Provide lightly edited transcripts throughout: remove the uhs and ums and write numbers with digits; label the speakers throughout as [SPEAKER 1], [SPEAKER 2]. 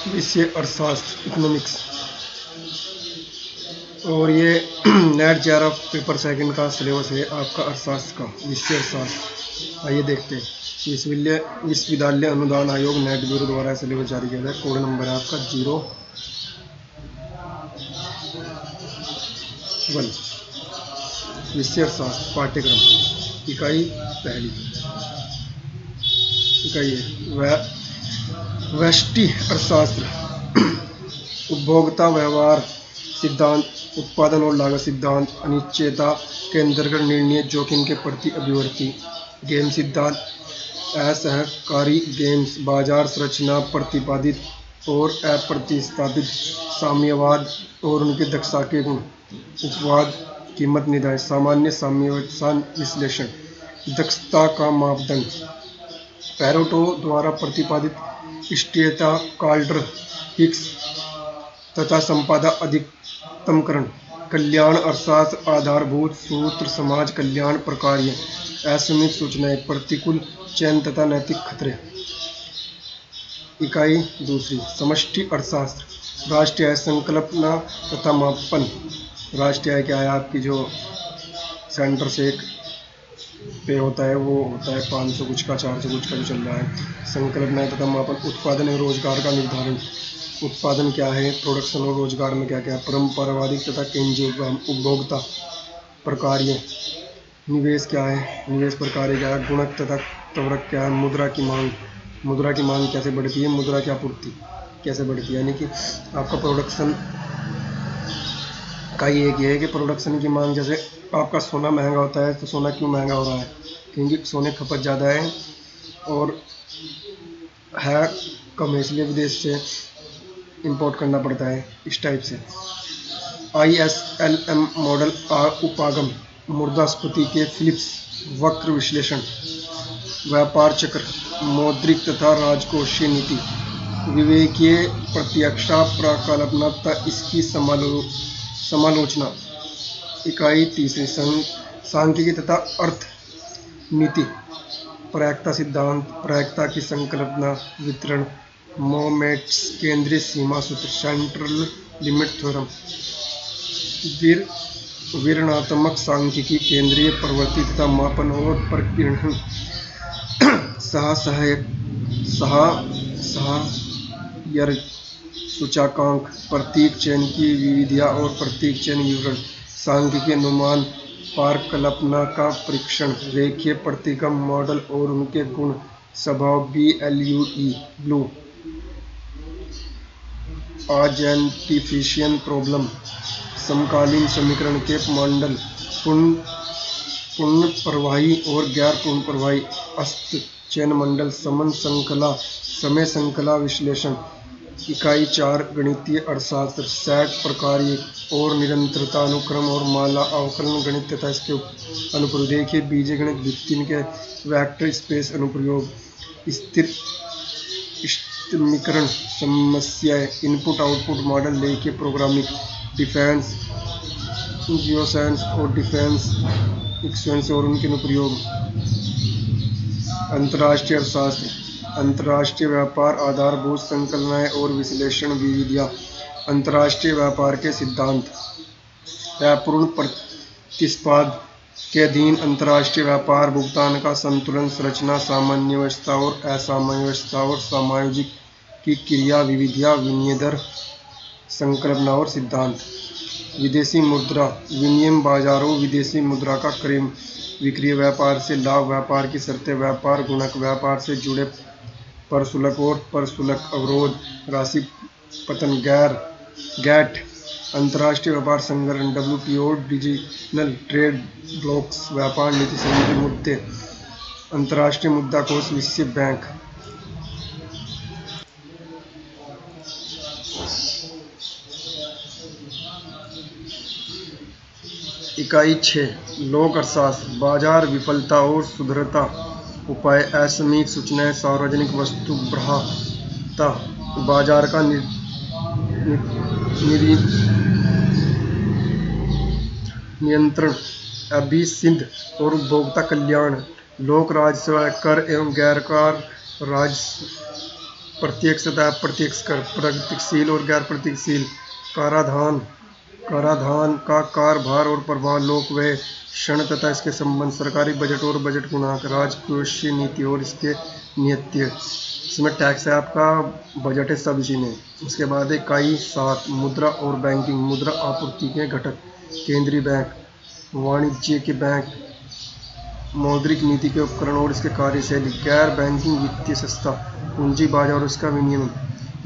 [SPEAKER 1] विषय अर्थशास्त्र इकोनॉमिक्स। और ये नेट 11 पेपर सेकंड का सिलेबस है आपका अर्थशास्त्र का, विषय अर्थशास्त्र। आइए देखते हैं। विश्वविद्यालय अनुदान आयोग नेट ब्यूरो द्वारा सिलेबस जारी किया गया। कोड नंबर है आपका 01। विषय अर्थशास्त्र पाठ्यक्रम इकाई पहली। इकाई व्यष्टि अर्थशास्त्र। उपभोक्ता व्यवहार सिद्धांत, उत्पादन और लागत सिद्धांत, अनिश्चयता के अंतर्गत निर्णय जोखिम के प्रति अभिवृत्ति, गेम सिद्धांत, असहकारी गेम्स, बाजार संरचना, प्रतिपादित और अप्रतिस्थापित, साम्यवाद और उनके दक्षता के गुण, उपवाद, कीमत निर्धारण, सामान्य साम्यवस्था विश्लेषण, दक्षता का मापदंड, पैरेटो द्वारा प्रतिपादित इष्टतमता, काल्डर हिक्स तथा संपादा अधिकतमकरण, कल्याण अर्थशास्त्र, आधारभूत सूत्र, समाज कल्याण, प्रकार्य, असमीत सूचनाएं, प्रतिकूल चयन तथा नैतिक खतरे। इकाई दूसरी समष्टि अर्थशास्त्र। राष्ट्रीय आय संकल्पना तथा मापन। राष्ट्रीय आय क्या है? आपकी जो सेंटर से एक पे होता है वो होता है 500 कुछ का, 400 कुछ का जो चल रहा है। संकल्पना तथा मापन। उत्पादन और रोजगार का निर्धारण। उत्पादन क्या है, प्रोडक्शन और रोजगार में क्या क्या है, परंपरावादी तथा केंद्रीय उपभोक्ता, प्रकार्य। निवेश क्या है, निवेश प्रकार्य क्या है, गुणक तथा त्वरक क्या है, मुद्रा की मांग। मुद्रा की मांग कैसे बढ़ती है, मुद्रा की आपूर्ति कैसे बढ़ती है। यानी कि आपका प्रोडक्शन का ये है कि प्रोडक्शन की मांग, जैसे आपका सोना महंगा होता है तो सोना क्यों महंगा हो रहा है, क्योंकि सोने खपत ज़्यादा है और है कम है, इसलिए विदेश से इंपोर्ट करना पड़ता है। इस टाइप से ISLM मॉडल उपागम, मुद्रास्फीति के फिलिप्स वक्र विश्लेषण, व्यापार चक्र, मौद्रिक तथा राजकोषीय नीति, विवेकीय प्रत्यक्षता, प्रकल्पना तथा इसकी समालोचना। इकाई तीसरी सांख्यिकी तथा अर्थ नीति। प्रायिकता सिद्धांत, प्रायिकता की संकल्पना, वितरण, मोमेंट्स, केंद्रीय सीमा सूत्र, सेंट्रल लिमिट थ्योरम, विवरणात्मक सांख्यिकी, केंद्रीय प्रवृत्ति तथा मापन और प्रकीर्णन, सहायक सूचकांक, प्रतीक चयन की विधियां और प्रतीक चयन विवरण, सांख्यिकी अनुमान, पारकल्पना का परीक्षण, रेखीय प्रतिगम मॉडल और उनके गुण स्वभाव, ब्लू, आइडेंटिफिकेशन प्रॉब्लम, समकालीन समीकरण के मॉडल, पूर्ण प्रवाही और गैर पूर्ण प्रवाही अस्त चयन मंडल, समन श्रृंखला, समय श्रृंखला विश्लेषण। इकाई 4 गणितीय अर्थशास्त्र। सेट, प्रकार्य और निरंतरता, अनुक्रम और माला, अवकलन गणित तथा इसके अनुप्रयोग। देखिए बीजगणित, भित्ति के वेक्टर स्पेस अनुप्रयोग, स्थिर समीकरण समस्याएं, इनपुट आउटपुट मॉडल, लेके प्रोग्रामिंग, डिफेंस जियोसाइंस और डिफेंस इक्वेशंस और उनके अनुप्रयोग। अंतर्राष्ट्रीय अर्थशास्त्र। अंतर्राष्ट्रीय व्यापार, आधारभूत संकल्पनाएं और विश्लेषण विधियां, अंतर्राष्ट्रीय व्यापार के सिद्धांत, अपूर्ण प्रतिस्पर्धा के अधीन अंतर्राष्ट्रीय व्यापार, भुगतान का संतुलन, संरचना, सामान्यावस्था और असामान्यावस्था और समायोजित की क्रिया विधियां, विनिमय दर, संकल्पना और सिद्धांत। विदेशी मुद्रा विनिमय बाजारों, विदेशी मुद्रा का क्रय विक्रय, व्यापार से लाभ, व्यापार की शर्तें, व्यापार गुणक, व्यापार से जुड़े प्रशुल्क और प्रशुल्क अवरोध, राशि पतन, गैट, अंतर्राष्ट्रीय व्यापार संगठन, WTO, रीजनल ट्रेड ब्लॉक्स, व्यापार नीति संबंधी मुद्दे, अंतर्राष्ट्रीय मुद्रा कोष, विश्व बैंक। इकाई 6 लोक अर्थशास्त्र। बाजार विफलता और सुदृढ़ता उपाय, असमीत सूचनाएं, सार्वजनिक वस्तुप्रवाहता, बाजार का नियंत्रण, अभिसिद्ध और उपभोक्ता कल्याण, लोक राजस्व, कर एवं गैर कर राजस्व, प्रत्यक्ष तथा अप्रत्यक्ष कर, प्रगतिशील और गैर प्रगतिशील कराधान, कराधान का कार्यभार और प्रभाव, लोक व्यय, ऋण तथा इसके संबंध, सरकारी बजट और बजट गुणांक, राजकोषीय नीति और इसके नियंत्रण। इसमें टैक्स है आपका, बजट है, सब इसी में। उसके बाद इकाई 7 मुद्रा और बैंकिंग, मुद्रा आपूर्ति के घटक, केंद्रीय बैंक, वाणिज्य के बैंक, मौद्रिक नीति के उपकरण और इसके कार्यशैली, गैर बैंकिंग वित्तीय संस्था, पूंजी बाजार और इसका विनियमन।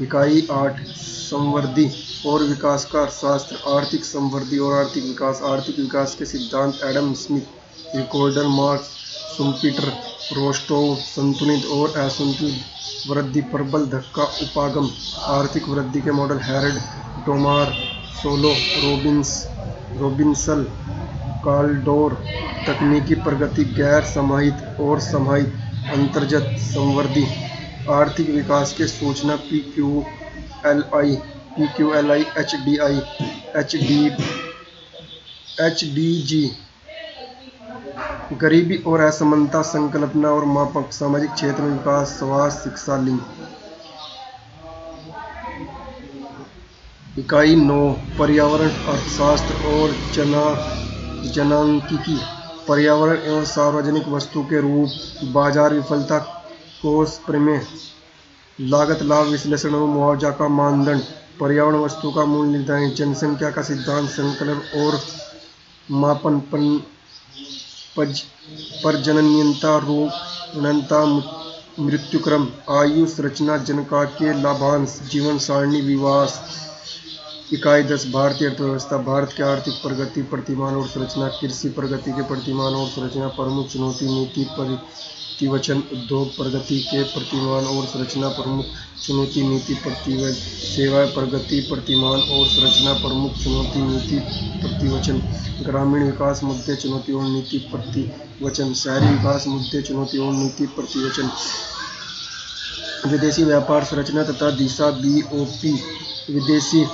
[SPEAKER 1] इकाई 8 संवर्धी और विकास का शास्त्र, आर्थिक संवर्धी और आर्थिक विकास, आर्थिक विकास के सिद्धांत, Adam Smith, Ricardo, Marx, Schumpeter, Rostow, संतुलित और असंतुलित वृद्धि, प्रबल धक्का, उपागम, आर्थिक वृद्धि के model, Harrod, Domar, Solow, Robinson, Kaldor, तकनीकी प्रगति, गैर समाहित और समाहित, अंतर्गत संवर्धी, आर्थिक विकास के सूचना, PQLI, HDI, HDG, गरीबी और असमानता, संकल्पना और मापक, सामाजिक क्षेत्र में विकास, स्वास्थ्य, शिक्षा, लिंग। इकाई 9 पर्यावरण, अर्थशास्त्र और जनांकिकी, पर्यावरण एवं सार्वजनिक वस्तु के रूप, बाजार विफलता, कोष प्रमेय, लागत लाभ विश्लेषण और मुआवजा का मानदंड, पर्यावरण वस्तु का मूल्य निर्धारण, जनसंख्या का सिद्धांत, संकलन और मापन, प्रजननीयता, रोगणता, मृत्युक्रम, आयु संरचना, जनकांकीय लाभांश, जीवन सारणी, विकास। इकाई 10 भारतीय अर्थव्यवस्था, भारत की आर्थिक प्रगति, प्रतिमान और संरचना, कृषि प्रगति के प्रतिमान और संरचना, प्रमुख चुनौती, नीति प्रतिवचन, उद्योग प्रगति के प्रतिमान और संरचना, प्रमुख चुनौती, नीति प्रतिवचन, सेवा प्रगति, प्रतिमान और संरचना, प्रमुख चुनौती, नीति प्रतिवचन, ग्रामीण विकास मुद्दे, चुनौती और नीति प्रतिवचन, शहरी विकास मुद्दे, चुनौती और नीति प्रतिवचन, विदेशी व्यापार संरचना तथा दिशा, BOP, विदेशी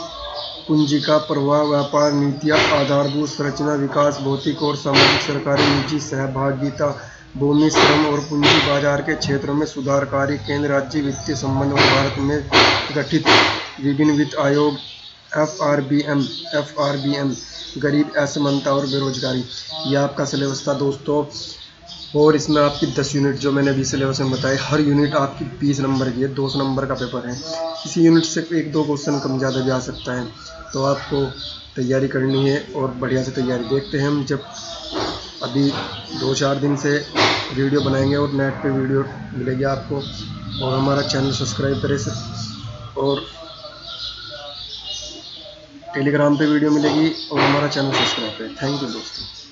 [SPEAKER 1] पूंजी का प्रवाह, व्यापार नीतियाँ, आधारभूत संरचना, विकास, भौतिक और सामाजिक, सरकारी निजी सहभागिता, भूमि, श्रम और पूंजी बाजार के क्षेत्रों में सुधार कार्य, केंद्र राज्य वित्तीय संबंध और भारत में गठित विभिन्न वित्त आयोग, FRBM, गरीब, असमानता और बेरोजगारी। यह आपका सिलेबस था दोस्तों, और इसमें आपकी 10 यूनिट जो मैंने अभी सिलेबस में बताए, हर यूनिट आपकी 20 नंबर की है, 200 नंबर का पेपर है। किसी यूनिट से 1-2 क्वेश्चन कम ज़्यादा भी आ सकता है, तो आपको तैयारी करनी है और बढ़िया से तैयारी। देखते हैं हम जब अभी 2-4 दिन से वीडियो बनाएंगे और नेट पे वीडियो मिलेगी आपको, और हमारा चैनल सब्सक्राइब करें और टेलीग्राम पे वीडियो मिलेगी और हमारा चैनल सब्सक्राइब करें। थैंक यू दोस्तों।